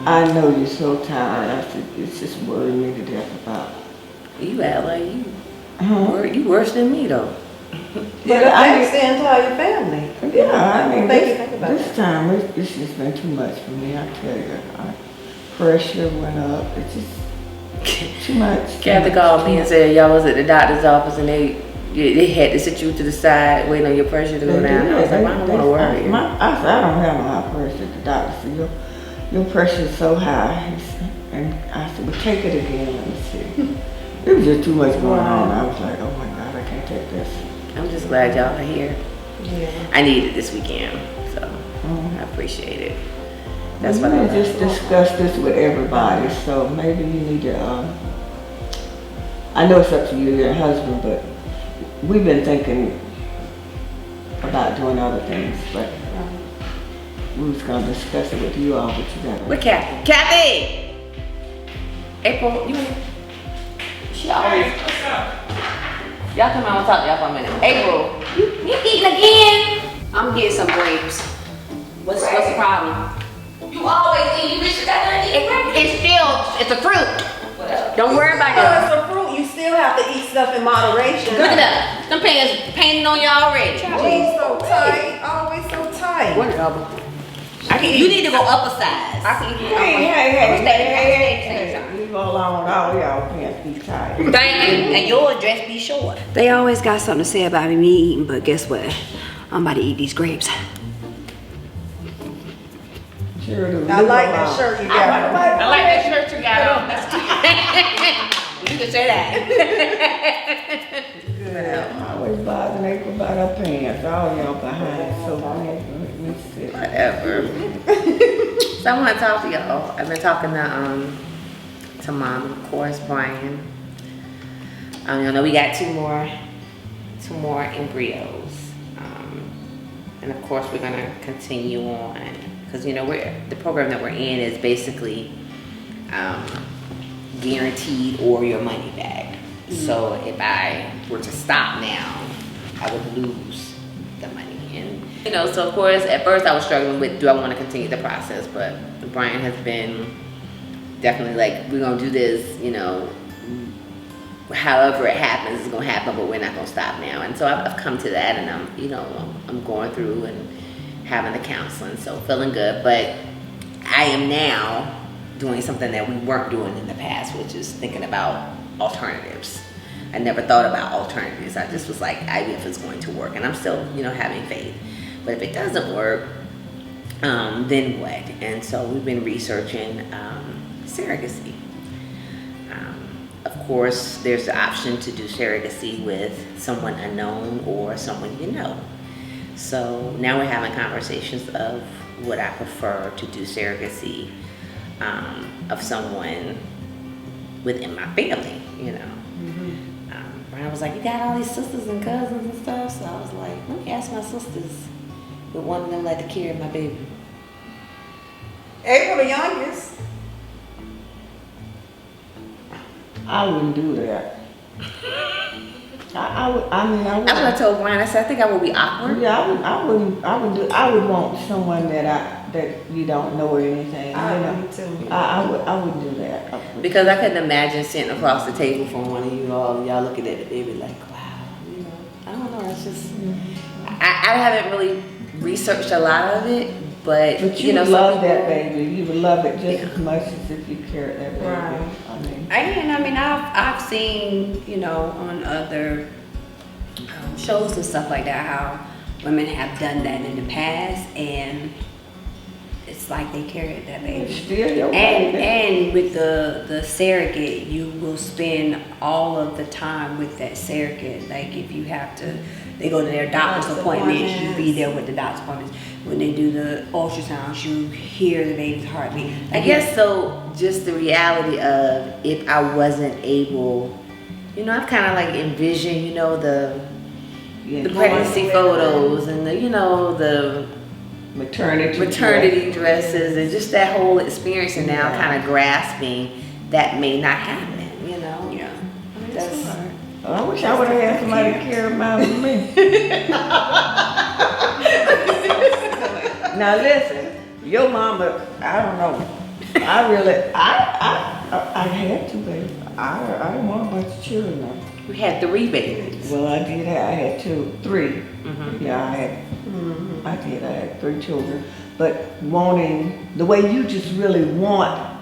I know you're so tired. It's just worrying me to death about. You act like you worse than me though. It affects the entire family. Yeah, I mean, Think about this time, it's just been too much for me, I tell you. Pressure went up, it's just too much. Kathy called me and said y'all was at the doctor's office and they had to sit you to the side waiting on your pressure to go down. I was like, I don't want to worry. I said, I don't have no high pressure. The doctor said, your pressure is so high. And I said, well, take it again, let me see. It was just too much going on. I was like, oh my God, I can't take this. I'm just glad y'all are here. Yeah. I needed this weekend, so I appreciate it. That's what I just discuss this with everybody, so maybe you need to, I know it's up to you and your husband, but we've been thinking about doing other things, but we was gonna discuss it with you all, but you gotta. Where Kathy? Kathy! April, you in? She always. Y'all come on, I'll talk to y'all for a minute. April, you eating again? I'm getting some grapes. What's the problem? You always eat. You bitch got nothing to eat. It's a fruit. Whatever. Don't worry about So it. it's a fruit. You still have to eat stuff in moderation. Look at that. Them pants painting on you already. Jeans so tight. Always so tight. Whatever. You need to go up a size. I can eat it. Hey, leave alone all y'all pants be tight. Thank you. And your dress be short. They always got something to say about me eating, but guess what? I'm about to eat these grapes. Sure do. I like that shirt you got on. I like that shirt you got on. That's you can say that. I always bothering April about her pants. All y'all behind so bad. Whatever. So I want to talk to y'all. I've been talking to Mom, of course, Brian. You know, we got two more embryos, and of course we're gonna continue on because you know the program that we're in is basically guaranteed or your money back. So if I were to stop now, I would lose the money. And you know, so of course at first I was struggling with do I want to continue the process, but Brian has been definitely like, we're gonna do this, you know, however it happens, it's gonna happen, but we're not gonna stop now. And so I've come to that, and I'm going through and having the counseling, so feeling good. But I am now doing something that we weren't doing in the past, which is thinking about alternatives. I never thought about alternatives. I just was like, IVF is going to work, and I'm still, you know, having faith. But if it doesn't work, then what? And so we've been researching surrogacy. Of course, there's the option to do surrogacy with someone unknown or someone you know. So now we're having conversations of would I prefer to do surrogacy of someone within my family, you know. Brian was like, you got all these sisters and cousins and stuff, so I was like, let me ask my sisters would one of them like to carry my baby. April the youngest. I wouldn't do that. I would. That's what I told Brian. I said I think I would be awkward. Yeah, I would want someone that you don't know or anything. I you know? would too. I wouldn't do that. Because I couldn't imagine sitting across the table from one of you all, y'all looking at the baby like, wow, you know, I don't know. It's just I haven't really researched a lot of it, but you know, love that baby. You would love it just as much as if you carried that baby. Right. I've seen, you know, on other shows and stuff like that, how women have done that in the past, and it's like they carried that baby. It's still your baby. And with the surrogate, you will spend all of the time with that surrogate. Like if you have to, they go to their doctor's appointments, you be there with the doctor's appointments. When they do the ultrasounds, you hear the baby's heartbeat. I guess so. Just the reality of if I wasn't able, you know, I've kind of like envisioned, you know, the pregnancy photos and the, you know, the maternity dresses and just that whole experience, and now kind of grasping that may not happen, you know. Yeah. That's Well, I wish I would have had somebody to care about me. Now listen, your mama, I don't know, I had to, baby. I didn't want a bunch of children. No. We had 3 babies. Well, I did. I had 3. Yeah, I had 3 children. But wanting the way you just really want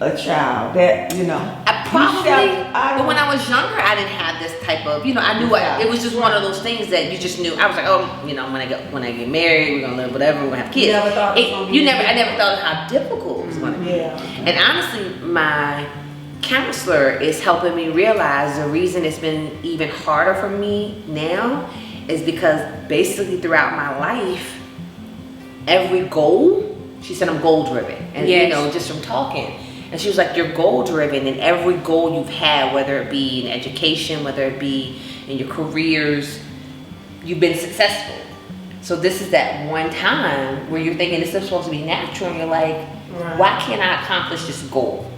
a child, that I probably, but when I was younger, I didn't have this type of, I knew it was just one of those things that you just knew. I was like, oh, when I get married, we're gonna live whatever, we're gonna have kids. You never thought I never thought of how difficult it was gonna be. Yeah. And honestly, my counselor is helping me realize the reason it's been even harder for me now is because basically throughout my life, every goal, she said I'm goal driven, and just from talking. And she was like, you're goal driven, and every goal you've had, whether it be in education, whether it be in your careers, you've been successful. So this is that one time where you're thinking this is supposed to be natural, and you're like, why can't I accomplish this goal?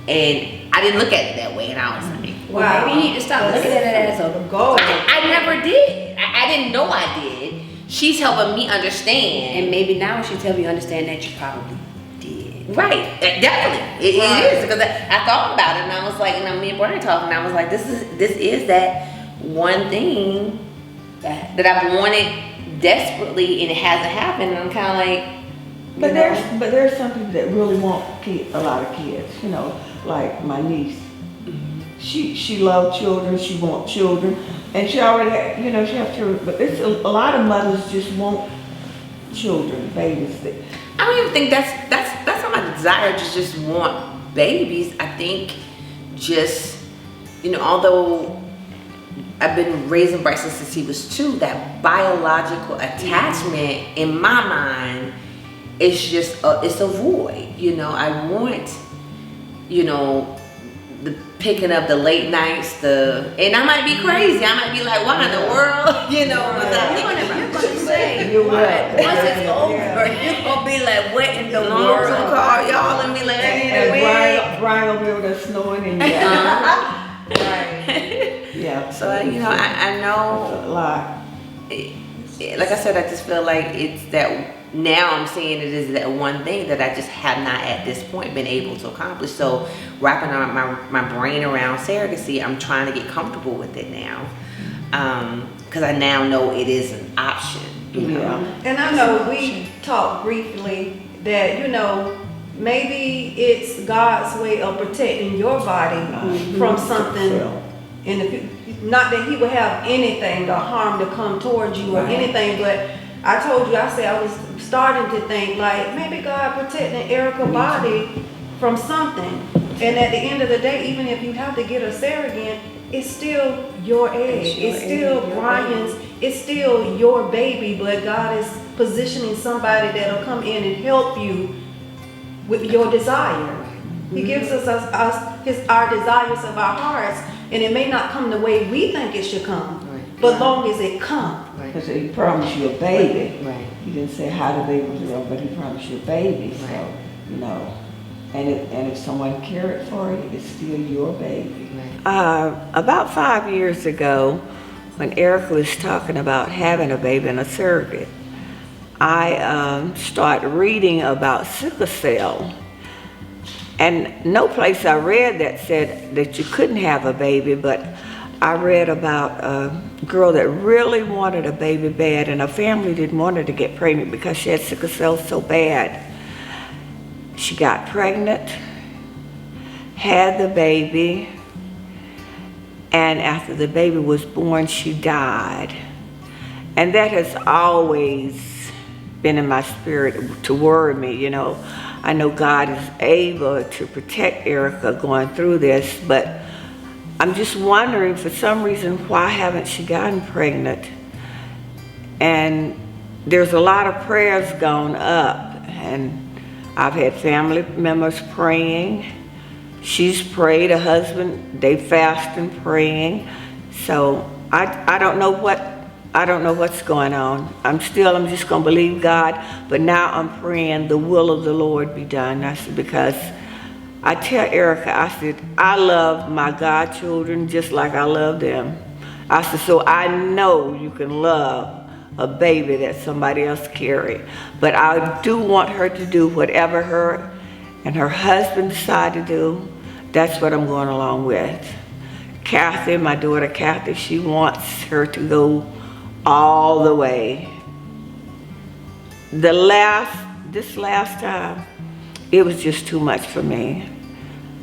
And I didn't look at it that way, and I was like, well, maybe you need to stop looking at it as a goal. I never did. I didn't know I did. She's helping me understand. And maybe now she's helping you understand that you probably did. Right, definitely. It is, because I thought about it, and I was like, me and Brian talking, and I was like, this is that one thing that I've wanted desperately, and it hasn't happened, and I'm kind of like, But there's some people that really want a lot of kids, like my niece. She loved children, she wants children, and she already had, she has children, but it's a lot of mothers just want children, babies. I don't even think that's not my desire to just want babies. I think just, although I've been raising Bryson since he was 2, that biological attachment in my mind is just it's a void. I want, the picking up the late nights, and I might be crazy. I might be like, why in the world, You're gonna say, You're right. right. Once it's over, you're gonna be like, what in the I'm world? gonna call y'all and be like, And Brian will be over there snoring and Right. yeah. So I know. A lot. Like I said, I just feel like it's that. Now I'm seeing it as that one thing that I just have not at this point been able to accomplish. So wrapping my brain around surrogacy, I'm trying to get comfortable with it now, because I now know it is an option. Yeah. And I know we talked briefly that, maybe it's God's way of protecting your body from something in the future. Not that he would have anything or harm to come towards you or anything, but I told you, I said I was starting to think like maybe God protecting Earica's body from something. And at the end of the day, even if you have to get a surrogate, it's still your egg. It's still Brian's. It's still your baby, but God is positioning somebody that'll come in and help you with your desire. He gives us our desires of our hearts, and it may not come the way we think it should come, but long as it comes. Because he promised you a baby. Right. He didn't say how the baby was going, but he promised you a baby. So, and if someone cared for you, it's still your baby. About 5 years ago, when Earica was talking about having a baby and a surrogate, I started reading about sickle cell. And no place I read that said that you couldn't have a baby, but I read about a girl that really wanted a baby bad, and her family didn't want her to get pregnant because she had sickle cell so bad. She got pregnant, had the baby, and after the baby was born, she died. And that has always been in my spirit to worry me, I know God is able to protect Earica going through this, but I'm just wondering, for some reason, why haven't she gotten pregnant? And there's a lot of prayers gone up, and I've had family members praying. She's prayed, her husband, they fast and praying. So I don't know what's going on. I'm just gonna believe God, but now I'm praying the will of the Lord be done. That's because I tell Earica, I said, I love my godchildren just like I love them. I said, so I know you can love a baby that somebody else carried. But I do want her to do whatever her and her husband decided to do, that's what I'm going along with. Kathy, my daughter Kathy, she wants her to go all the way. This last time, it was just too much for me.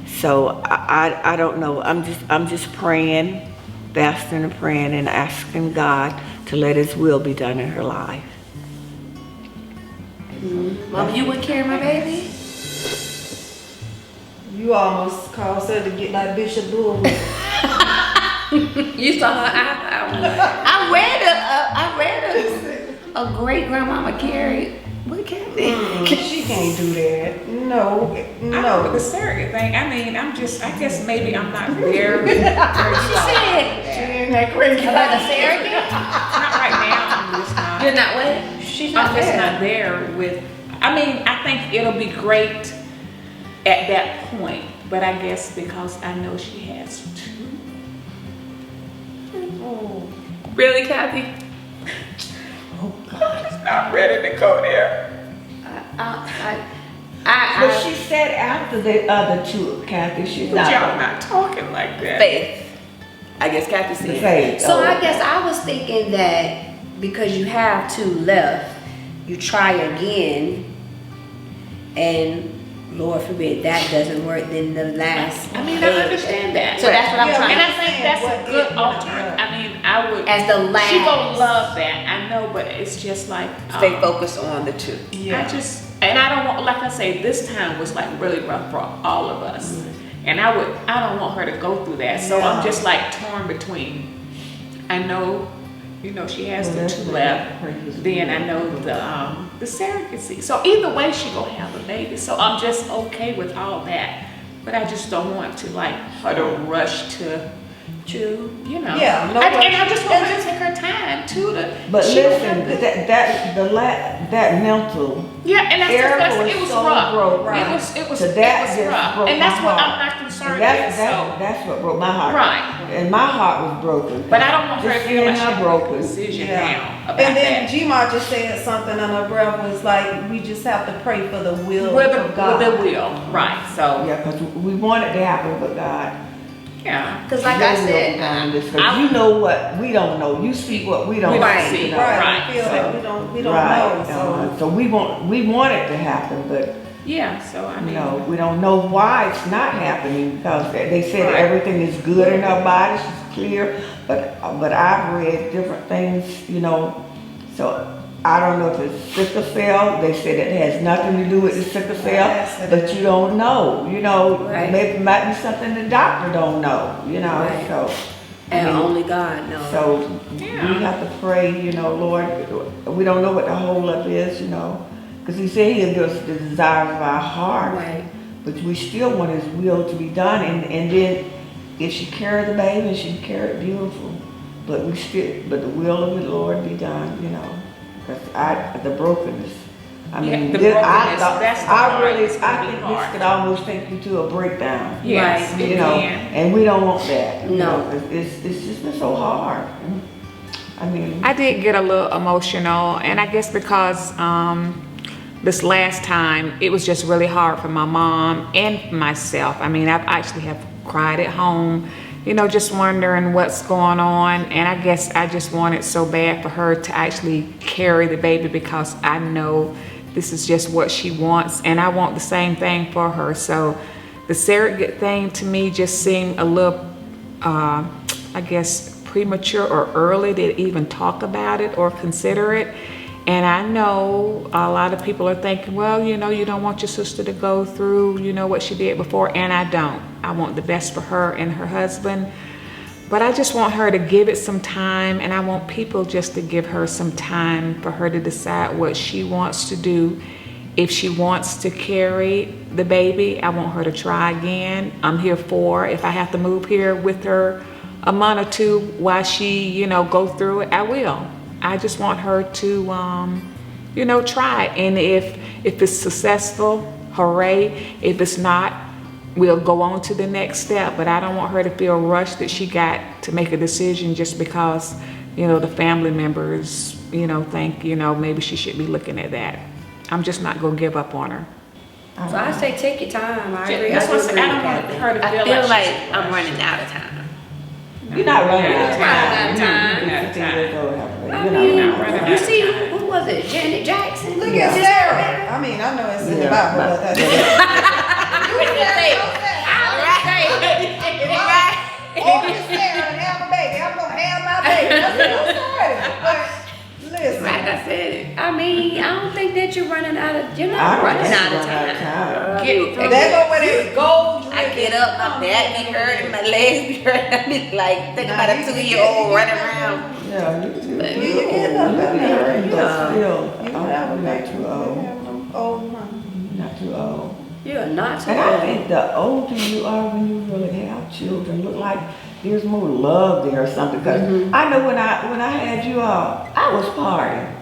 So I don't know. I'm just praying, fasting and praying and asking God to let His will be done in her life. Mom, you would carry my baby? You almost caused her to get like Bishop Bull. You saw her I read a great grandmama carried. What Kathy? She can't do that. No. With the surrogate thing, I mean, I guess maybe I'm not there. She said. She ain't that crazy. About a surrogate? Not right now. I'm just not. You're not what? She's I'm just not there with. I mean, I think it'll be great at that point, but I guess because I know she has two. Really, Kathy? Oh God, it's not ready to go there. But she said after the other two, Kathy, she's But not. y'all not talking like that. Faith. I guess Kathy said. Faith. So I guess I was thinking that because you have two left, you try again, and Lord forbid that doesn't work, then the last. I mean, I understand that. So that's what I'm trying And to I think that's a good alternate. I mean, I would. As the last. She gonna love that. I know, but it's just like. Stay focused on the two. I just, and I don't want, like I say, this time was like really rough for all of us. And I don't want her to go through that. So I'm just like torn between, I know, she has the two left. Then I know the surrogacy. So either way, she gonna have a baby. So I'm just okay with all that. But I just don't want to like her to rush to, Yeah, no and I just want her to take her time too. But listen, that mental. Yeah, and Earica that's was it was so rough. broke. It was So that just rough, broke and that's my what heart. I'm not concerned And with. So, that's what broke my heart. Right. And my heart was broken. but I don't want her to Just feel like seeing she her has a broken. decision Yeah. now about And then that. G-Ma just said something on her breath was like, we just have to pray for the will With of God. the will, right? So Yeah, because we want it to happen, but God. yeah, Because like I said, Because you know what we don't know. You speak what we don't We don't see. see. you know. Right, Right. I feel So- that we don't Right. know, so. So we want it to happen, but yeah. So I mean, we don't know why it's not happening because they said Right. everything is good in her body, she's clear, but I've read different things, so I don't know if it's sickle cell. They said it has nothing to do with the sickle cell, Yes, it but is. you don't know. Right. Maybe it might be something the doctor don't know. Right. So. and I mean, only God knows. So Yeah. we have to pray, Lord. We don't know what the holdup is, because He said He'll give us the desires of our heart. Right. But we still want His will to be done, and then if she carry the baby, she can carry it beautiful. But the will of the Lord be done, Because the brokenness. I Yeah, mean, the I brokenness, thought, that's the I part really, that's gonna I be think hard. this could almost take you to a breakdown. yes, Right. it can. And we don't want that. No. It's just been so hard. I mean, I did get a little emotional, and I guess because this last time it was just really hard for my mom and myself. I mean, I actually have cried at home, just wondering what's going on. And I guess I just wanted so bad for her to actually carry the baby because I know this is just what she wants, and I want the same thing for her. So the surrogate thing to me just seemed a little, I guess, premature or early to even talk about it or consider it. And I know a lot of people are thinking, well, you don't want your sister to go through, what she did before. And I don't. I want the best for her and her husband. But I just want her to give it some time, and I want people just to give her some time for her to decide what she wants to do. If she wants to carry the baby, I want her to try again. I'm here for, if I have to move here with her a month or two while she, go through it, I will. I just want her to, try it. And if it's successful, hooray. If it's not, we'll go on to the next step. But I don't want her to feel rushed that she got to make a decision just because, the family members, think, maybe she should be looking at that. I'm just not gonna give up on her. So I say take your time. I agree. That's what I do said. I agree don't with want that. her to I feel feel like she's I'm rushed. running out of time. You're not running out of You're not time. running out of You time. get 15 years old, have a baby. I You're mean, not running out you of see, who was it? Janet Jackson. Look Yeah. at Sarah. I mean, I know it's in the Yeah. Bible, but that's. Oh, Miss Sarah and have a baby. I'm gonna have my baby. That's what I'm saying. But listen, Right, I said it. I mean, I don't think that you're running out of. You're I not don't running think out of you're running time. Get through they go with that gold I get up, my back be hurting, my legs be hurting. I be like, think about a 2-year-old running around. Yeah, you do. But- You get up, baby. But still, You I'm have a not baby. too old. Old money. Not too old. You're not too And I old. think the older you are when you really have children, look like there's more love there or something. Because I know when I had you all, I was partying.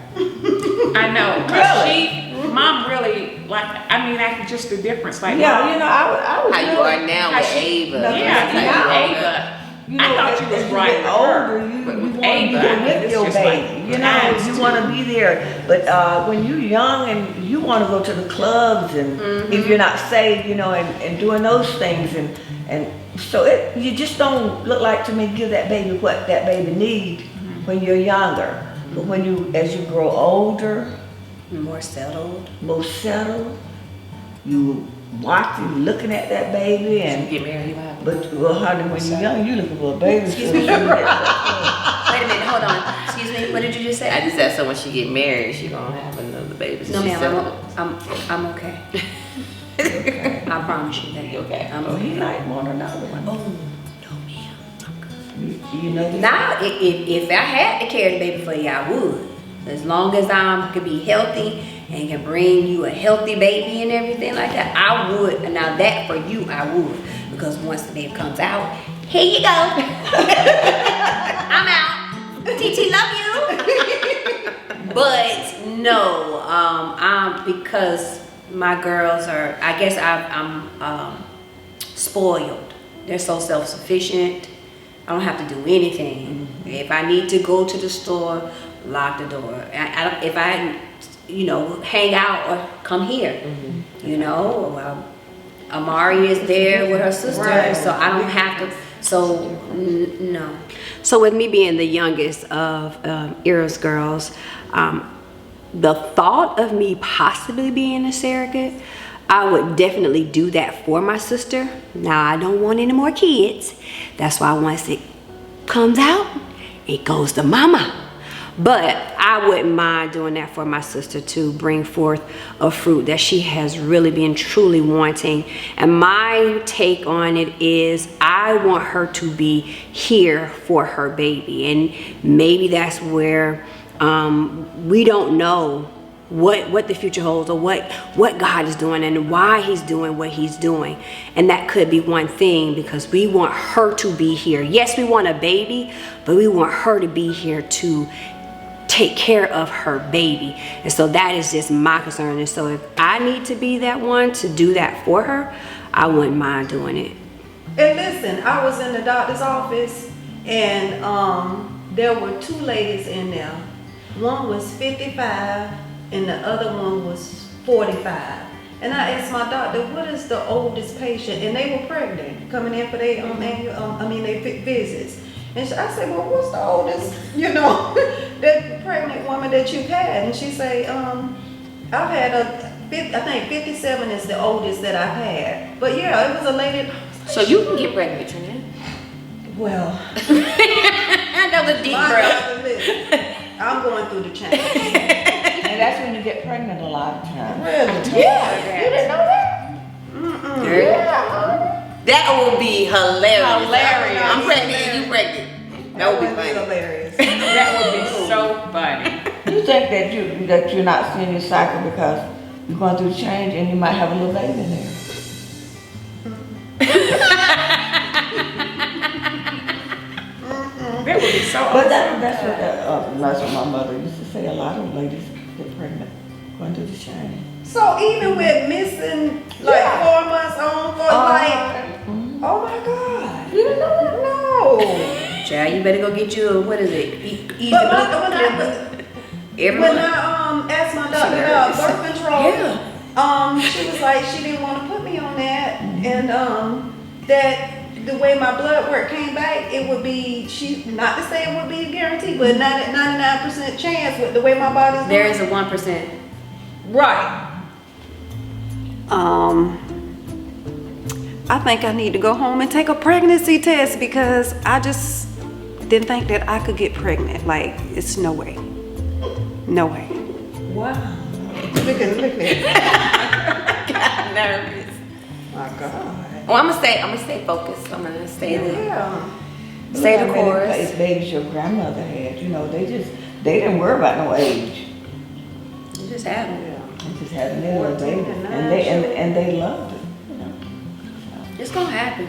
I know, cause mom really, like, I mean, I just the difference, like, Yeah, Mom, you know, I was How you really- are now how with she- Ava. No, yeah, That's how not you are. Ava. You know, I thought you was as right get with older, her, you but with want to be Ava, there I mean, with it's your just baby. like You know, times you two. want to be there. But when you're young and you want to go to the clubs and if you're not saved, you know, and doing those things and so you just don't look like to me give that baby what that baby need when you're younger. But as you grow older, More settled. more settled, you watching, looking at that baby and. Get married, you have. But honey, when you're young, you looking for a baby. Excuse so me. you get that- Wait a minute, hold on. Excuse me, what did you just I say? just said so when she get married, she gonna have another baby. No, She ma'am, said- I'm okay. I promise you that. You okay? I'm Oh, he okay. might want another one. Oh, no, ma'am. I'm good. You know this? Now, if I had to carry the baby for you, I would. As long as I could be healthy and can bring you a healthy baby and everything like that, I would. And now that for you, I would. Because once the baby comes out, here you go. I'm out. TT, love you. But no, because my girls are, I guess I'm spoiled. They're so self-sufficient. I don't have to do anything. If I need to go to the store, lock the door. If I, hang out or come here, Amari is there with her sister, Right. so I don't have to. So no. So with me being the youngest of Eara's girls, the thought of me possibly being a surrogate, I would definitely do that for my sister. Now, I don't want any more kids. That's why once it comes out, it goes to mama. But I wouldn't mind doing that for my sister to bring forth a fruit that she has really been truly wanting. And my take on it is I want her to be here for her baby. And maybe that's where we don't know what the future holds or what God is doing and why he's doing what he's doing. And that could be one thing, because we want her to be here. Yes, we want a baby, but we want her to be here to take care of her baby. And so that is just my concern. And so if I need to be that one to do that for her, I wouldn't mind doing it. And listen, I was in the doctor's office and there were two ladies in there. One was 55 and the other one was 45. And I asked my doctor, what is the oldest patient? And they were pregnant, coming in for their their visits. And I said, well, what's the oldest, that pregnant woman that you've had? And she said, I've had I think 57 is the oldest that I've had. But yeah, it was a lady. So you can get pregnant, Trinnett. Well, That was a deep my breath. doctor, listen, I'm going through the change. And that's when you get pregnant a lot of times. Really? Yeah. You didn't know that? Yeah. That would be hilarious. Hilarious. I'm pregnant and you pregnant. That would be funny. hilarious. That would be so funny. You think that you're not seeing your cycle because you're going through change and you might have a little baby in there. That would be so But awesome. that's what my mother used to say. A lot of ladies get pregnant going through the change. So even with missing like 4 months on for oh my God. You didn't know that? No. Child, you better go get you what is it? Easy But blood when every I month. asked my doctor about birth control, Yeah. She was like, she didn't want to put me on that, and that the way my blood work came back, it would be, she, not to say it would be a guarantee, but 99% chance with the way my body's doing. There is a 1%. Right. I think I need to go home and take a pregnancy test because I just didn't think that I could get pregnant. Like, it's no way. No way. Wow. Look at it. Got nervous. My God. Well, I'm gonna stay focused. I'm gonna stay there. Yeah. Stay the course. It's babies your grandmother had. You know, they didn't worry about no age. You just have them. They just had their little 14 baby, and and they loved it. You know. It's gonna happen.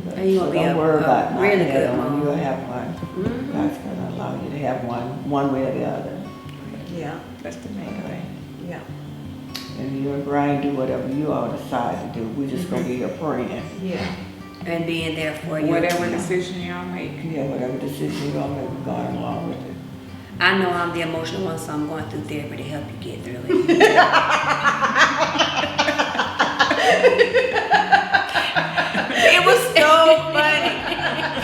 So And you gonna be don't worry about not really having good one. mom. You'll have one. Mhm. God's gonna allow you to have one way or the other. Yeah. That's the main thing. Yeah. And you and Brian do whatever you all decide to do. We're just gonna be your friend. Yeah. And being there for you. Whatever decision y'all make. Yeah, whatever decision you're gonna make, we're going along with it. I know I'm the emotional one, so I'm going through therapy to help you get through it. It was so funny.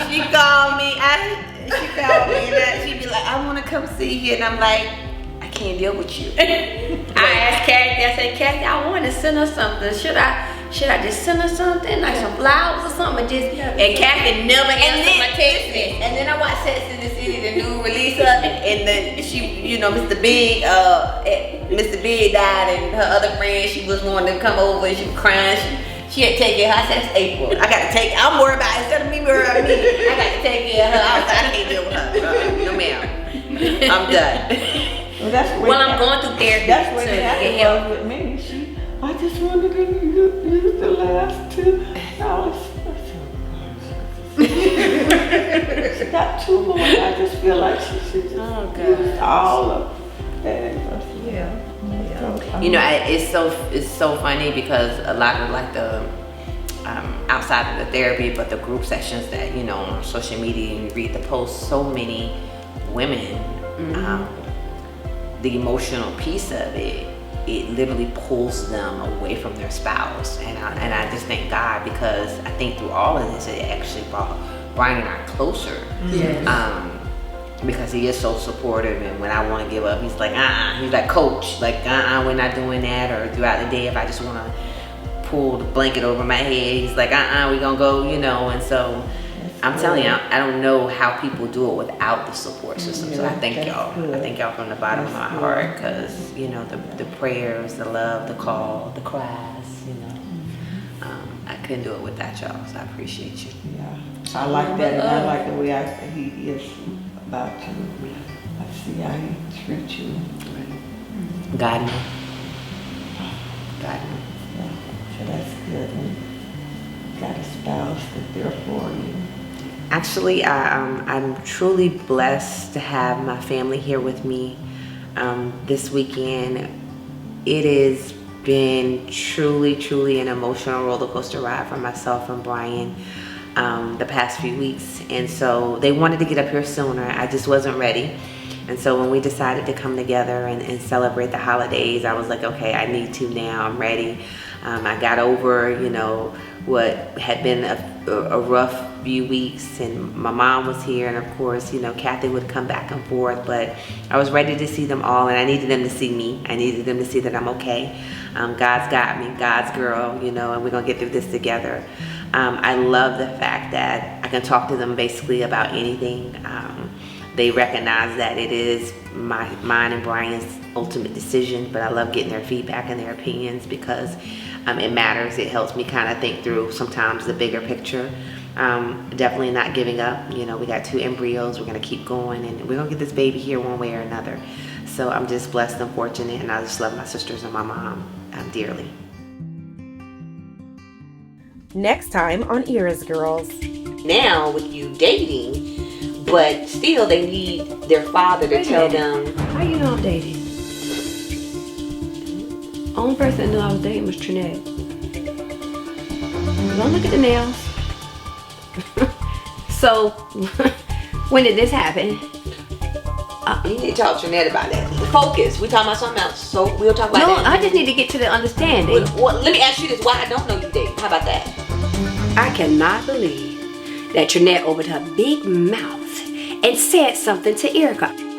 She called me and she'd be like, I want to come see you. And I'm like, I can't deal with you. I asked Kathy, I said, Kathy, I want to send her something. Should I just send her something? Like some flowers or something? And Kathy never answered my text. And then I watched Sex in the City, the new release of it. And she, you know, Mr. Big died and her other friend, she was wanting to come over and she was crying. She had to take care of her. I said, it's April. I'm worried about it. Instead of me worried about me, I got to take care of her. I was like, I can't deal with her. No ma'am. I'm done. Well, that's Well, I'm going through therapy That's what to it get help. happened with me. I just wanted to use the last $2. She got 2 more. I just feel like she should just use all of that. Yeah. You know, it's so funny because a lot of like the outside of the therapy, but the group sessions that, you know, on social media and you read the posts, so many women, the emotional piece of it literally pulls them away from their spouse, and I just thank God, because I think through all of this it actually brought Brian and I closer. Yes. Because he is so supportive, and when I want to give up, he's like, he's like, coach, like, we're not doing that. Or throughout the day, if I just want to pull the blanket over my head, he's like, we're gonna go, you know. And so I'm telling you, I don't know how people do it without the support system. So I thank y'all. I thank y'all from the bottom of my heart, because, you know, the prayers, the love, the call, the cries, you know. I couldn't do it without y'all, so I appreciate you. Yeah, I like that, and I like the way he is about you. I see how he treats you. God knows. God knows. Yeah, so that's good. And got a spouse that's there for you. Actually, I'm truly blessed to have my family here with me this weekend. It has been truly an emotional roller coaster ride for myself and Brian the past few weeks, and so they wanted to get up here sooner. I just wasn't ready, and so when we decided to come together and celebrate the holidays, I was like, okay, I need to now. I'm ready. I got over, you know, what had been a rough few weeks, and my mom was here, and of course, you know, Kathy would come back and forth, but I was ready to see them all, and I needed them to see me. I needed them to see that I'm okay. God's got me, God's girl, you know, and we're gonna get through this together. I love the fact that I can talk to them basically about anything. They recognize that it is mine and Brian's ultimate decision, but I love getting their feedback and their opinions, because it matters. It helps me kind of think through sometimes the bigger picture. Definitely not giving up. You know, we got 2 embryos. We're gonna keep going, and we're gonna get this baby here one way or another. So I'm just blessed and fortunate, and I just love my sisters and my mom dearly. Next time on Eara's Girls. Now with you dating, but still they need their father to tell them. How you know I'm dating? Only person that knew I was dating was Trinnett. Don't look at the nails. So, when did this happen? You need to talk to Trinnett about that. Focus. We talking about something else, so we'll talk about that. No, I just need to get to the understanding. Well, let me ask you this: why I don't know you date? How about that? I cannot believe that Trinnett opened her big mouth and said something to Earica.